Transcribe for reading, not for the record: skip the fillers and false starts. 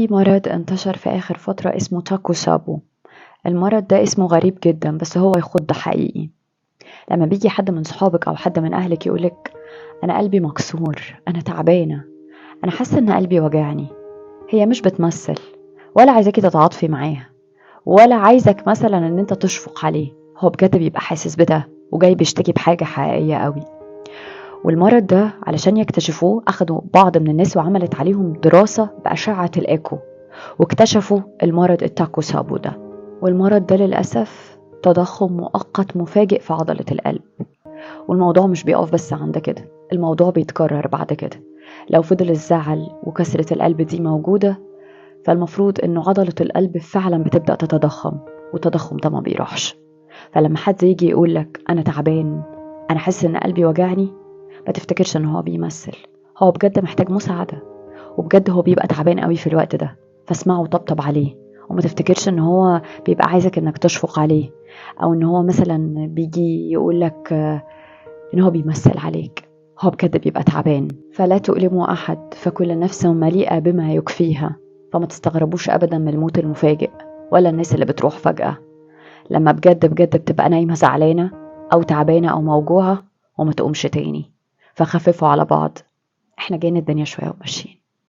في مرض انتشر في آخر فترة اسمه تاكو سابو. المرض ده اسمه غريب جدا بس هو يخض حقيقي. لما بيجي حد من صحابك أو حد من أهلك يقولك أنا قلبي مكسور، أنا تعبانة، أنا حاسة إن قلبي وجعني، هي مش بتمثل ولا عايزاكي تتعاطفي معاها ولا عايزك مثلا إن أنت تشفق عليه، هو بجد بيبقى حاسس بده وجاي بيشتكي بحاجة حقيقية قوي. والمرض ده علشان يكتشفوه أخدوا بعض من الناس وعملت عليهم دراسة بأشعة الإيكو واكتشفوا المرض التاكو سابو ده. والمرض ده للأسف تضخم مؤقت مفاجئ في عضلة القلب، والموضوع مش بيقف بس عند كده، الموضوع بيتكرر بعد كده. لو فضل الزعل وكسرة القلب دي موجودة فالمفروض انه عضلة القلب فعلا بتبدأ تتضخم، والتضخم ده ما بيروحش. فلما حد يجي يقولك انا تعبان، انا حاسس ان قلبي وجعني، ما تفتكرش ان هو بيمثل، هو بجد محتاج مساعدة، وبجد هو بيبقى تعبان قوي في الوقت ده، فاسمعه وطبطب عليه. وما تفتكرش ان هو بيبقى عايزك انك تشفق عليه، او ان هو مثلا بيجي يقولك ان هو بيمثل عليك، هو بجد بيبقى تعبان. فلا تؤلموا احد فكل نفس مليئة بما يكفيها. فما تستغربوش ابدا من الموت المفاجئ ولا الناس اللي بتروح فجأة، لما بجد بجد بتبقى نايمة زعلانة او تعبانة او موجوعة وما تقومش تاني. فخففوا على بعض، احنا جايين الدنيا شوية وماشيين.